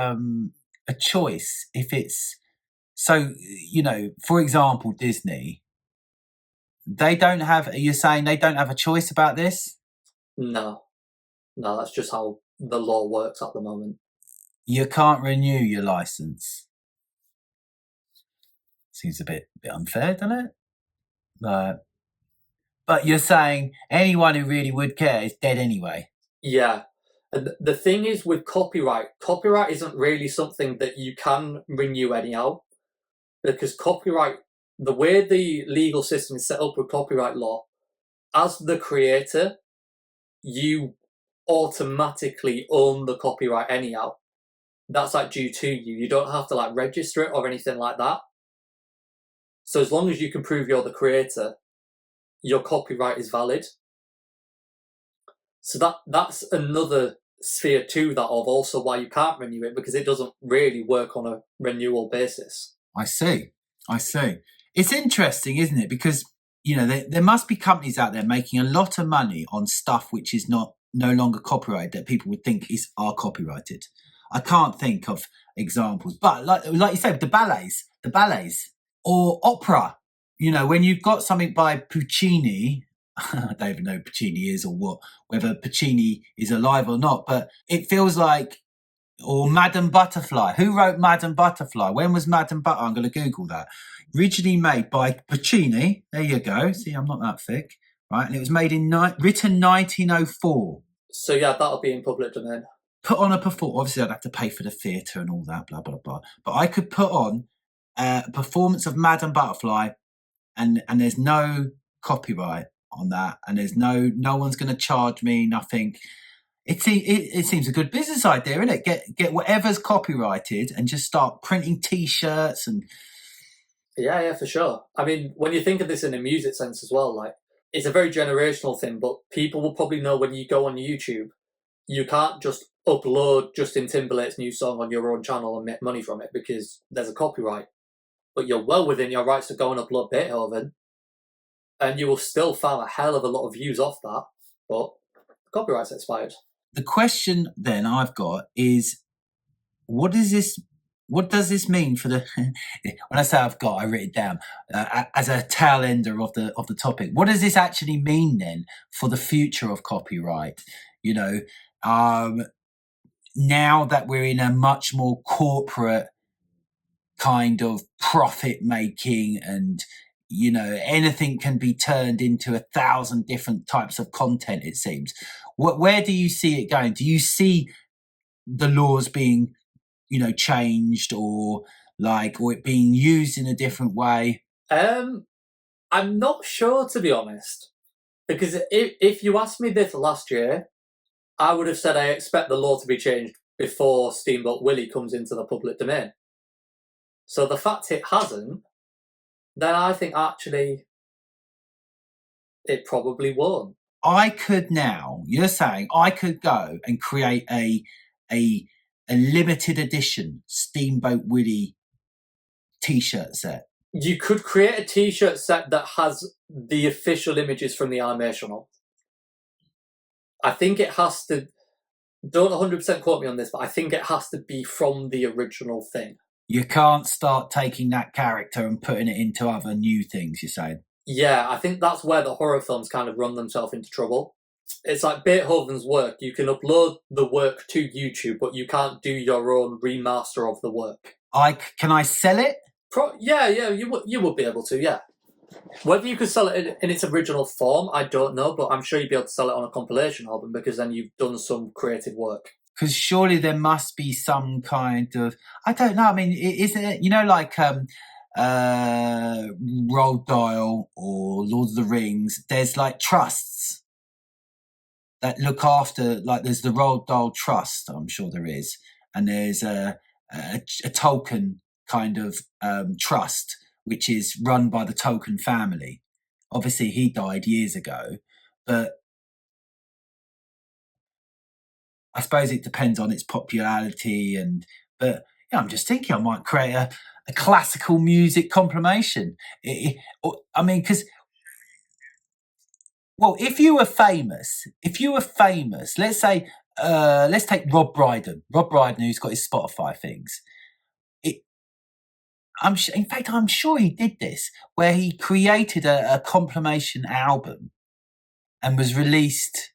choice if it's, so, you know, for example, Disney, you're saying they don't have a choice about this? No, that's just how the law works at the moment. You can't renew your license. Seems a bit unfair, doesn't it? But you're saying anyone who really would care is dead anyway. Yeah. And the thing is with copyright isn't really something that you can renew anyhow, because copyright, the way the legal system is set up with copyright law, as the creator, you automatically own the copyright anyhow. That's like due to you. You don't have to like register it or anything like that. So as long as you can prove you're the creator, your copyright is valid. So that's another sphere to that of also why you can't renew it, because it doesn't really work on a renewal basis. I see. It's interesting, isn't it? Because, you know, there must be companies out there making a lot of money on stuff which is no longer copyrighted that people would think are copyrighted. I can't think of examples, but like you said, the ballets or opera. You know, when you've got something by Puccini, I don't even know who Puccini is or whether Puccini is alive or not, but it feels like, or Madame Butterfly. Who wrote Madame Butterfly? When was Madame Butterfly? I'm going to Google that. Originally made by Puccini. There you go. See, I'm not that thick. Right. And it was made written 1904. So yeah, that'll be in public domain. Put on a performance. Obviously, I'd have to pay for the theatre and all that, blah, blah, blah. But I could put on a performance of Madame Butterfly and there's no copyright on that. And there's no one's going to charge me, nothing. It seems a good business idea, isn't it? Get whatever's copyrighted and just start printing T-shirts and. Yeah, for sure. I mean, when you think of this in a music sense as well, like it's a very generational thing. But people will probably know when you go on YouTube, you can't just upload Justin Timberlake's new song on your own channel and make money from it because there's a copyright. But you're well within your rights to go and upload Beethoven, and you will still farm a hell of a lot of views off that. But the copyright's expired. The question then I've got is, what does this mean for the? When I say I've got, I write it down as a tail ender of the topic. What does this actually mean then for the future of copyright? You know, now that we're in a much more corporate kind of profit making, and you know, anything can be turned into 1,000 different types of content, it seems. Where do you see it going? Do you see the laws being, you know, changed or it being used in a different way? I'm not sure, to be honest, because if you asked me this last year, I would have said I expect the law to be changed before Steamboat Willie comes into the public domain. So the fact it hasn't, then I think actually it probably won't. You're saying I could go and create a limited edition Steamboat Willie t-shirt set. You could create a t-shirt set that has the official images from the animation on. I think it has to, don't 100% quote me on this, but I think it has to be from the original thing. You can't start taking that character and putting it into other new things, you're saying? Yeah, I think that's where the horror films kind of run themselves into trouble. It's like Beethoven's work. You can upload the work to YouTube, but you can't do your own remaster of the work. Can I sell it? Yeah, you would be able to, yeah. Whether you could sell it in its original form, I don't know, but I'm sure you'd be able to sell it on a compilation album because then you've done some creative work. Because surely there must be some kind of, I don't know, I mean, isn't it, you know, like Roald Dahl or Lord of the Rings, there's like trusts that look after, like there's the Roald Dahl Trust, I'm sure there is, and there's a Tolkien kind of trust, which is run by the Tolkien family. Obviously, he died years ago, but I suppose it depends on its popularity. But yeah, I'm just thinking I might create a classical music compilation. I mean, because, well, if you were famous, let's say, let's take Rob Brydon, who's got his Spotify things. I'm sure he did this, where he created a compilation album and was released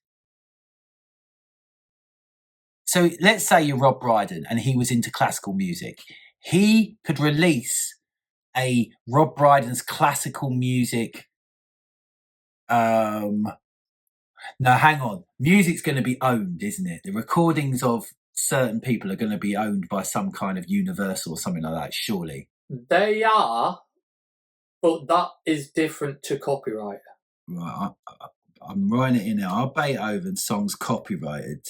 So let's say you're Rob Brydon and he was into classical music. He could release a Rob Brydon's classical music. No, hang on. Music's going to be owned, isn't it? The recordings of certain people are going to be owned by some kind of Universal or something like that, surely. They are, but that is different to copyright. Right, I'm writing it in there. Are Beethoven songs copyrighted?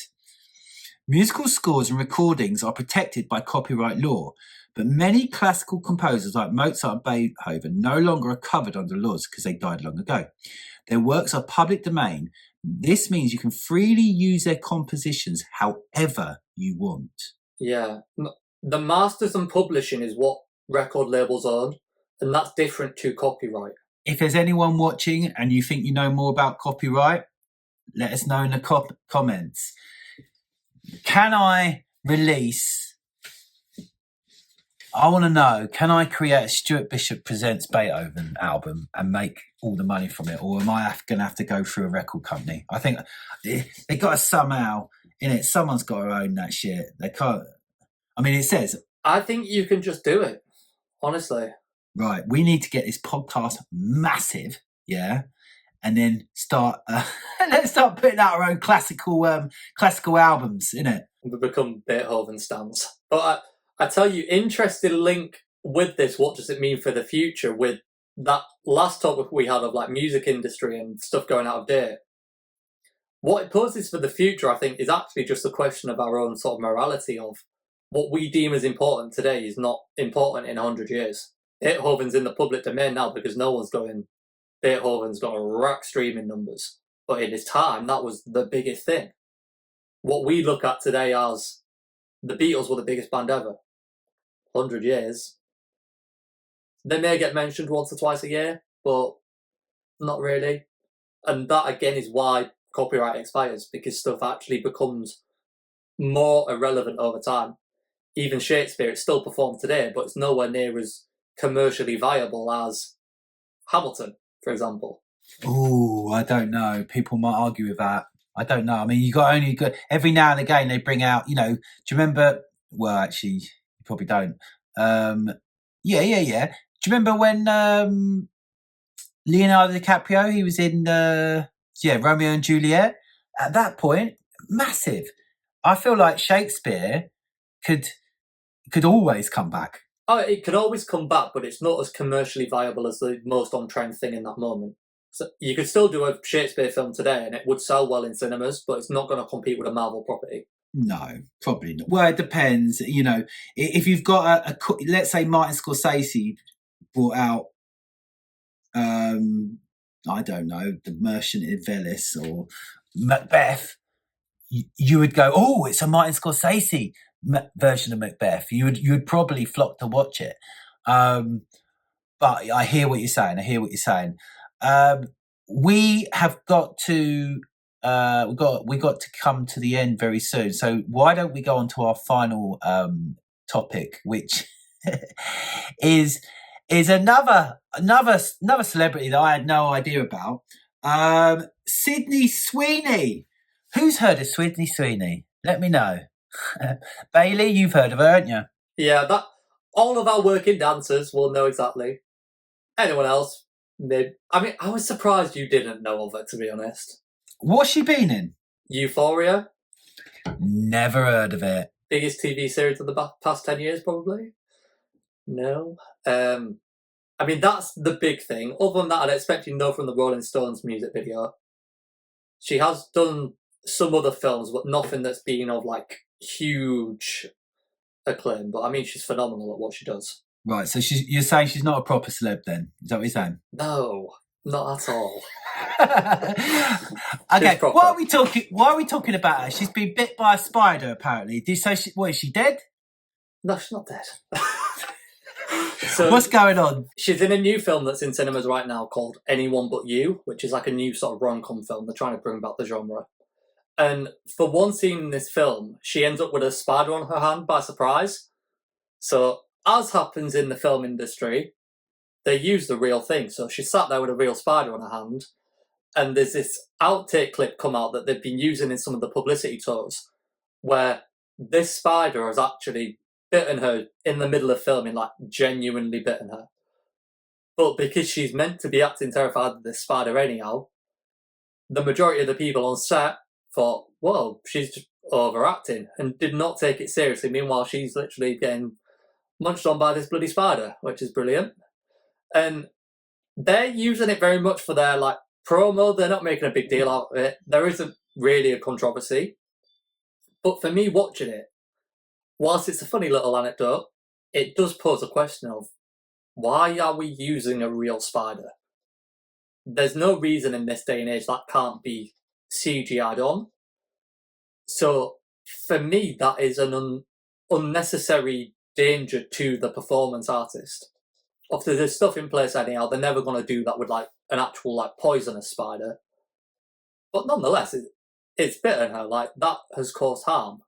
Musical scores and recordings are protected by copyright law, but many classical composers like Mozart and Beethoven no longer are covered under laws because they died long ago. Their works are public domain. This means you can freely use their compositions however you want. Yeah. The masters and publishing is what record labels own, and that's different to copyright. If there's anyone watching and you think you know more about copyright, let us know in the comments. Can I release... I want to know, can I create a Stuart Bishop Presents Beethoven album and make all the money from it? Or am I going to have to go through a record company? I think they got to somehow, someone's got to own that shit. They can't... I mean, it says... I think you can just do it, honestly. Right, we need to get this podcast massive, yeah? And then start... let's start putting out our own classical albums, innit? We become Beethoven stans. But I tell you, interesting link with this, what does it mean for the future, with that last topic we had of like music industry and stuff going out of date. What it poses for the future, I think, is actually just a question of our own sort of morality of what we deem as important today is not important in 100 years. Beethoven's in the public domain now because no one's going, Beethoven's got a rack streaming numbers. But in his time, that was the biggest thing. What we look at today as the Beatles were the biggest band ever. 100 years. They may get mentioned once or twice a year, but not really. And that again is why copyright expires, because stuff actually becomes more irrelevant over time. Even Shakespeare, it's still performed today, but it's nowhere near as commercially viable as Hamilton, for example. Oh, I don't know. People might argue with that. I don't know. I mean, every now and again they bring out, do you remember? Well, actually, you probably don't. Yeah. Do you remember when Leonardo DiCaprio, he was in Romeo and Juliet? At that point, massive. I feel like Shakespeare could always come back. Oh, it could always come back, but it's not as commercially viable as the most on-trend thing in that moment. So you could still do a Shakespeare film today and it would sell well in cinemas, but it's not going to compete with a Marvel property. No, probably not. Well, it depends. If you've got let's say Martin Scorsese brought out, I don't know, The Merchant of Venice or Macbeth, you would go, oh, it's a Martin Scorsese version of Macbeth. You would probably flock to watch it. But I hear what you're saying. We have got to we got to come to the end very soon. So why don't we go on to our final topic, which is another celebrity that I had no idea about. Sydney Sweeney. Who's heard of Sydney Sweeney? Let me know. Bailey, you've heard of her, haven't you? Yeah, that all of our working dancers will know exactly. Anyone else? Maybe. I mean, I was surprised you didn't know of her, to be honest. What's she been in? Euphoria. Never heard of it. Biggest TV series of the past 10 years, probably. No. I mean, that's the big thing. Other than that, I'd expect you to know from the Rolling Stones music video. She has done some other films, but nothing that's been of like huge acclaim. But I mean, she's phenomenal at what she does. Right, so you're saying she's not a proper celeb then? Is that what you're saying? No, not at all. Okay, why are we talking about her? She's been bit by a spider, apparently. Is she dead? No, she's not dead. So what's going on? She's in a new film that's in cinemas right now called Anyone But You, which is like a new sort of rom-com film. They're trying to bring back the genre. And for one scene in this film, she ends up with a spider on her hand by surprise. So, as happens in the film industry, they use the real thing. So she sat there with a real spider on her hand, and there's this outtake clip come out that they've been using in some of the publicity tours, where this spider has actually bitten her in the middle of filming, like genuinely bitten her. But because she's meant to be acting terrified of this spider anyhow, the majority of the people on set thought, whoa, she's just overacting, and did not take it seriously. Meanwhile, she's literally getting munched on by this bloody spider, which is brilliant. And they're using it very much for their like promo. They're not making a big deal out of it. There isn't really a controversy. But for me watching it, whilst it's a funny little anecdote, it does pose a question of, why are we using a real spider? There's no reason in this day and age that can't be CGI'd on. So for me, that is an unnecessary danger to the performance artist. Obviously, there's stuff in place anyhow. They're never going to do that with like an actual like poisonous spider. But nonetheless, it's bitten her. Like, that has caused harm,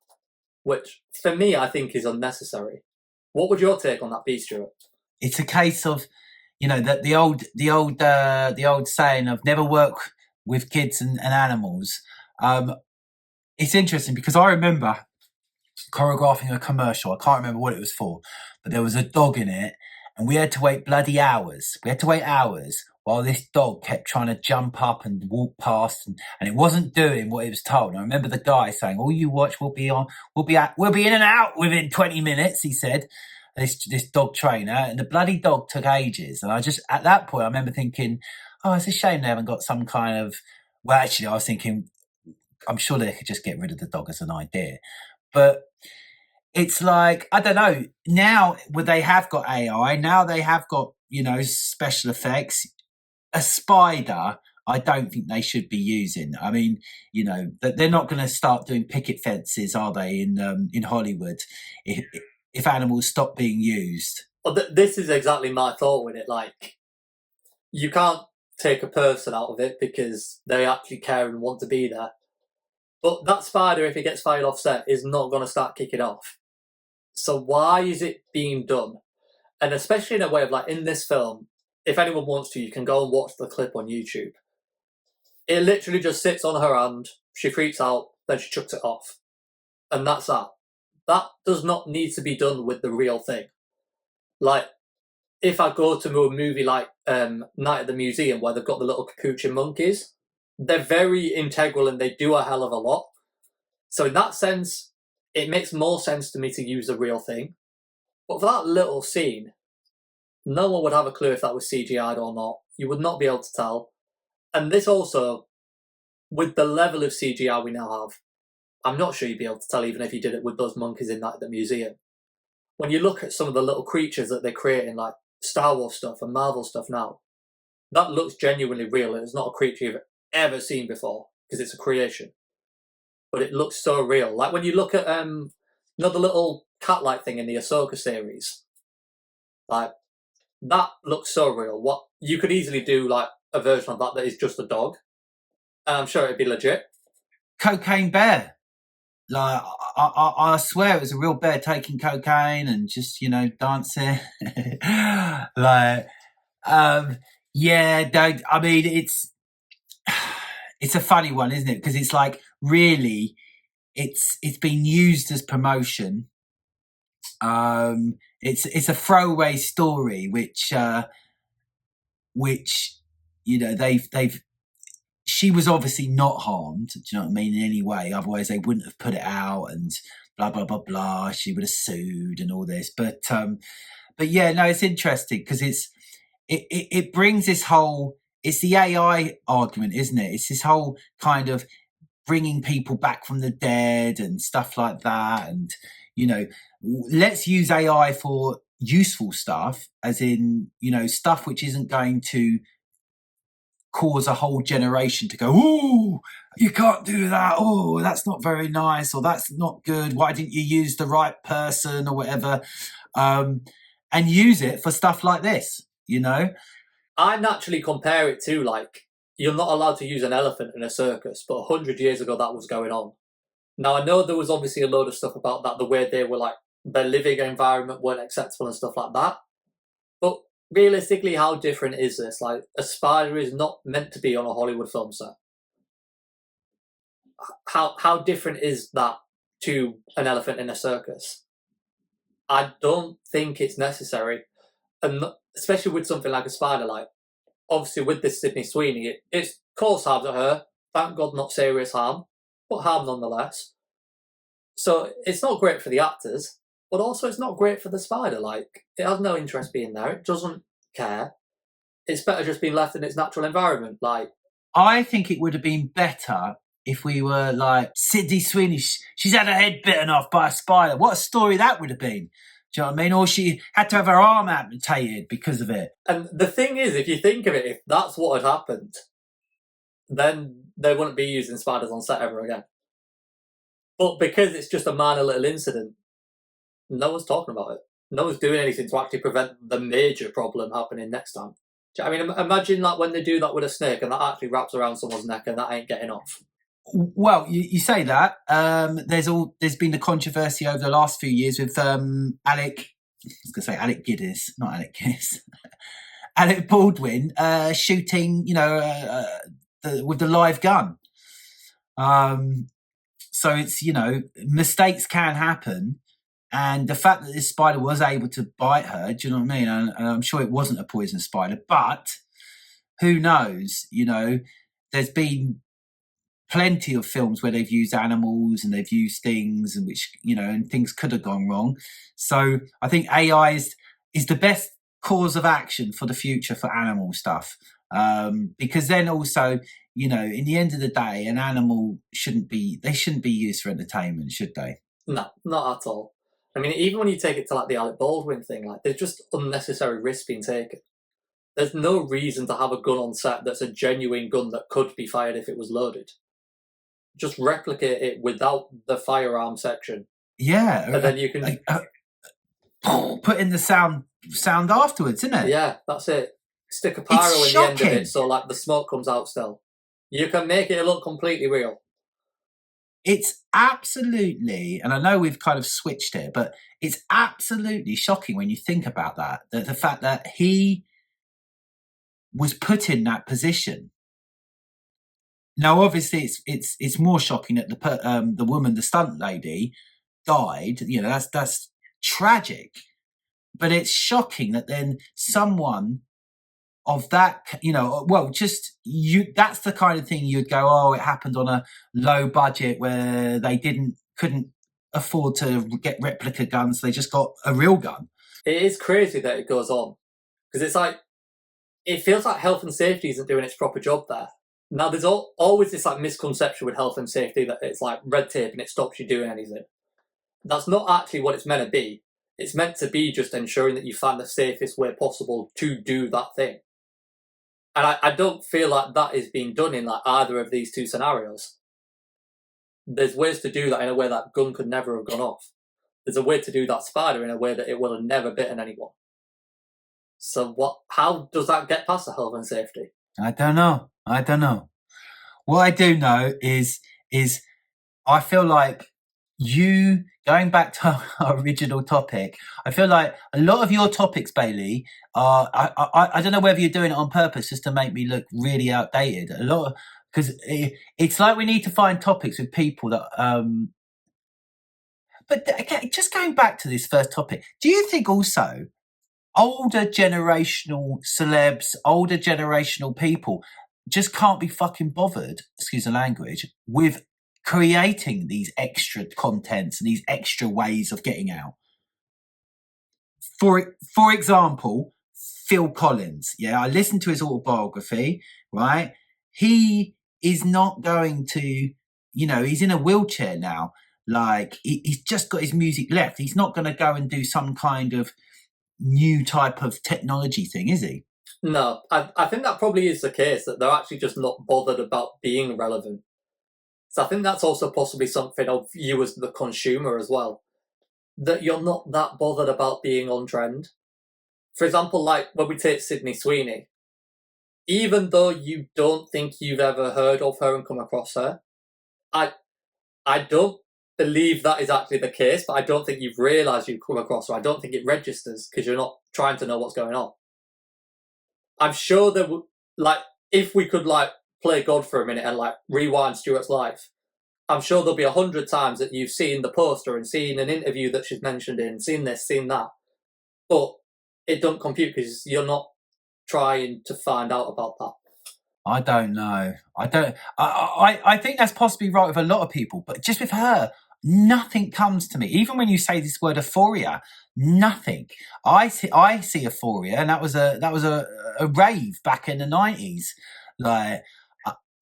which for me I think is unnecessary. What would your take on that be, Stuart? It's a case of, you know, that the old saying of never work with kids and animals. It's interesting because I remember choreographing a commercial. I can't remember what it was for, but there was a dog in it, and we had to wait bloody hours. We had to wait hours while this dog kept trying to jump up and walk past, and it wasn't doing what it was told. And I remember the guy saying, "All you watch, we'll be in and out within 20 minutes." He said, this dog trainer, and the bloody dog took ages. And I just, at that point, I remember thinking, oh, it's a shame they haven't got some kind of, well, actually, I was thinking, I'm sure they could just get rid of the dog as an idea. But it's like, I don't know, now they have got AI, now they have got, you know, special effects. A spider, I don't think they should be using. I mean, you know, they're not going to start doing picket fences, are they, in Hollywood, if animals stop being used? Well, this is exactly my thought with it. Like, you can't take a person out of it because they actually care and want to be there. But that spider, if it gets fired off set, is not going to start kicking off. So why is it being done? And especially in a way of like, in this film, if anyone wants to, you can go and watch the clip on YouTube. It literally just sits on her hand, she freaks out, then she chucks it off. And that's that. That does not need to be done with the real thing. Like, if I go to a movie like Night at the Museum, where they've got the little capuchin monkeys, they're very integral and they do a hell of a lot. So in that sense, it makes more sense to me to use the real thing. But for that little scene, no one would have a clue if that was CGI'd or not. You would not be able to tell. And this also, with the level of CGI we now have, I'm not sure you'd be able to tell even if you did it with those monkeys in Night at the Museum. When you look at some of the little creatures that they're creating, like Star Wars stuff and Marvel stuff now, that looks genuinely real. It's not a creature you've ever seen before, because it's a creation. But it looks so real. Like when you look at the little cat-like thing in the Ahsoka series, like, that looks so real. What you could easily do, like a version of that is just a dog, and I'm sure it'd be legit. Cocaine Bear. Like, I swear it was a real bear taking cocaine and just, you know, dancing. Like, yeah, don't, I mean, it's a funny one, isn't it? Because it's like, really, it's been used as promotion. It's a throwaway story, which, you know, they've, she was obviously not harmed, do you know what I mean, in any way. Otherwise, they wouldn't have put it out and blah, blah, blah, blah. She would have sued and all this. But yeah, no, it's interesting because it brings this whole, it's the AI argument, isn't it? It's this whole kind of bringing people back from the dead and stuff like that. And, you know, let's use AI for useful stuff, as in, you know, stuff which isn't going to cause a whole generation to go, oh, you can't do that, oh, that's not very nice, or that's not good, why didn't you use the right person, or whatever, and use it for stuff like this, you know? I naturally compare it to, like, you're not allowed to use an elephant in a circus, but 100 years ago that was going on. Now, I know there was obviously a load of stuff about that, the way they were, like, their living environment weren't acceptable and stuff like that. But realistically, how different is this? Like, a spider is not meant to be on a Hollywood film set. How different is that to an elephant in a circus. I don't think it's necessary, and especially with something like a spider. Like, obviously, with this Sydney Sweeney, it's caused harm to her. Thank God, not serious harm, but harm nonetheless. So it's not great for the actors, but also it's not great for the spider. Like, it has no interest being there. It doesn't care. It's better just being left in its natural environment. Like, I think it would have been better if we were like, Sydney Sweeney, she's had her head bitten off by a spider. What a story that would have been. Do you know what I mean? Or she had to have her arm amputated because of it. and the thing is, if you think of it, if that's what had happened, then they wouldn't be using spiders on set ever again. But because it's just a minor little incident, no one's talking about it. No one's doing anything to actually prevent the major problem happening next time. Do you know what I mean, imagine like when they do that with a snake and that actually wraps around someone's neck and that ain't getting off. Well, you say that. There's been the controversy over the last few years with Alec Guinness, not Alec Guinness, Alec Baldwin shooting, with the live gun. So it's, mistakes can happen. And the fact that this spider was able to bite her, do you know what I mean? And I'm sure it wasn't a poison spider, but who knows? There's been plenty of films where they've used animals and they've used things and which, and things could have gone wrong. So I think AI is the best course of action for the future for animal stuff. Because then also, in the end of the day, an animal shouldn't be used for entertainment, should they? No, not at all. I mean, even when you take it to like the Alec Baldwin thing, like there's just unnecessary risks being taken. There's no reason to have a gun on set that's a genuine gun that could be fired if it was loaded. Just replicate it without the firearm section. Yeah. And then you can put in the sound afterwards, isn't it? Yeah, that's it. Stick a pyro in the end of it so like the smoke comes out still. You can make it look completely real. It's absolutely, and I know we've kind of switched it, but it's absolutely shocking when you think about that. The fact that he was put in that position. Now, obviously, it's more shocking that the woman, the stunt lady, died. That's tragic, but it's shocking that then someone of that, that's the kind of thing you'd go, oh, it happened on a low budget where they couldn't afford to get replica guns. They just got a real gun. It is crazy that it goes on because it's like, it feels like health and safety isn't doing its proper job there. Now, there's always this like misconception with health and safety that it's like red tape and it stops you doing anything. That's not actually what it's meant to be. It's meant to be just ensuring that you find the safest way possible to do that thing. And I don't feel like that is being done in like either of these two scenarios. There's ways to do that in a way that gun could never have gone off. There's a way to do that spider in a way that it will have never bitten anyone. So how does that get past the health and safety? I don't know. What I do know is I feel like you, going back to our original topic, I feel like a lot of your topics, Bailey, are, I don't know whether you're doing it on purpose just to make me look really outdated. Because it's like we need to find topics with people that, but again, just going back to this first topic, do you think also older generational celebs, older generational people just can't be fucking bothered, excuse the language, with creating these extra contents and these extra ways of getting out? For example, Phil Collins. Yeah, I listened to his autobiography, right? He is not going to, he's in a wheelchair now. Like, he's just got his music left. He's not going to go and do some kind of new type of technology thing, is he? No, I think that probably is the case, that they're actually just not bothered about being relevant. So I think that's also possibly something of you as the consumer as well, that you're not that bothered about being on trend. For example, like when we take Sydney Sweeney, even though you don't think you've ever heard of her and come across her, I don't believe that is actually the case, but I don't think you've realised you've come across her. I don't think it registers because you're not trying to know what's going on. I'm sure that, if we could, play God for a minute and, rewind Stuart's life, I'm sure there'll be 100 times that you've seen the poster and seen an interview that she's mentioned in, seen this, seen that. But it don't compute because you're not trying to find out about that. I don't know. I think that's possibly right with a lot of people, but just with her, nothing comes to me. Even when you say this word euphoria, nothing. I see euphoria, and that was a rave back in the 90s. Like,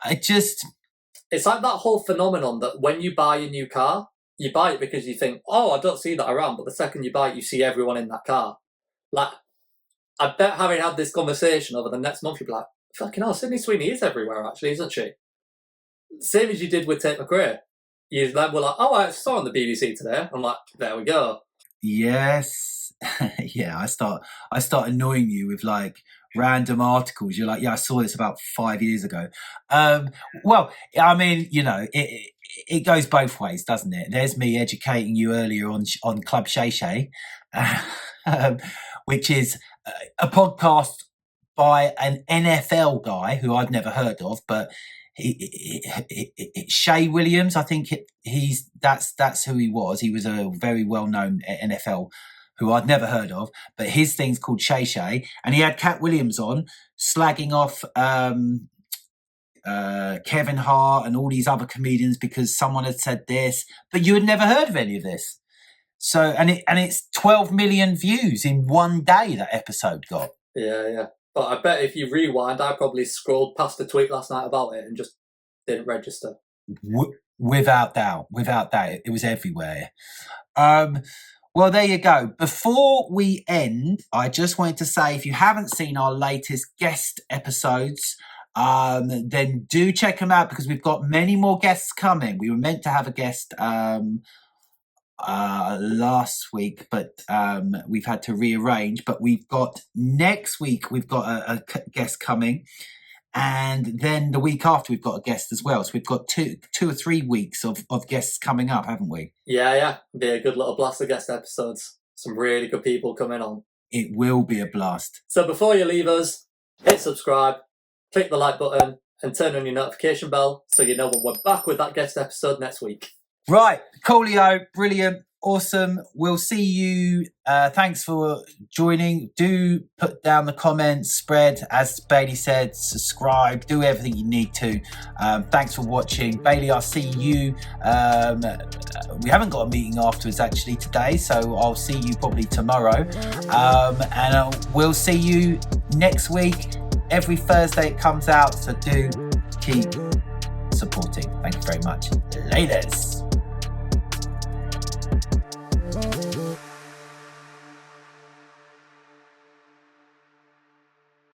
it's like that whole phenomenon that when you buy a new car, you buy it because you think, oh, I don't see that around, but the second you buy it, you see everyone in that car. Like, I bet having had this conversation over the next month, you'll be like, fucking hell, Sydney Sweeney is everywhere, actually, isn't she? Same as you did with Tate McRae. You then were like, oh, I saw on the BBC today. I'm like, there we go. Yes. Yeah, I start annoying you with like random articles. You're like, yeah, I saw this about 5 years ago. Well, I mean, you know, it goes both ways, doesn't it? There's me educating you earlier on Club Shay Shay, which is a podcast by an NFL guy who I've never heard of, but Shay Williams, I think that's who he was. He was a very well-known NFL who I'd never heard of, but his thing's called Shay Shay, and he had Cat Williams on slagging off Kevin Hart and all these other comedians because someone had said this, but you had never heard of any of this. So, and it's 12 million views in one day that episode got. Yeah. But I bet if you rewind, I probably scrolled past the tweet last night about it and just didn't register. Without doubt. It was everywhere. Well, there you go. Before we end, I just wanted to say, if you haven't seen our latest guest episodes, then do check them out because we've got many more guests coming. We were meant to have a guest last week, but we've had to rearrange. But we've got next week, we've got a guest coming. And then the week after, we've got a guest as well. So we've got two or 3 weeks of guests coming up, haven't we? Yeah. Be a good little blast of guest episodes. Some really good people coming on. It will be a blast. So before you leave us, hit subscribe, click the like button, and turn on your notification bell so you know when we're back with that guest episode next week. Right. Coolio. Brilliant. Awesome. We'll see you. Thanks for joining. Do put down the comments, spread, as Bailey said, subscribe, do everything you need to. Thanks for watching. Bailey, I'll see you. We haven't got a meeting afterwards actually today, so I'll see you probably tomorrow. And we'll see you next week. Every Thursday it comes out, so do keep supporting. Thank you very much. Laters.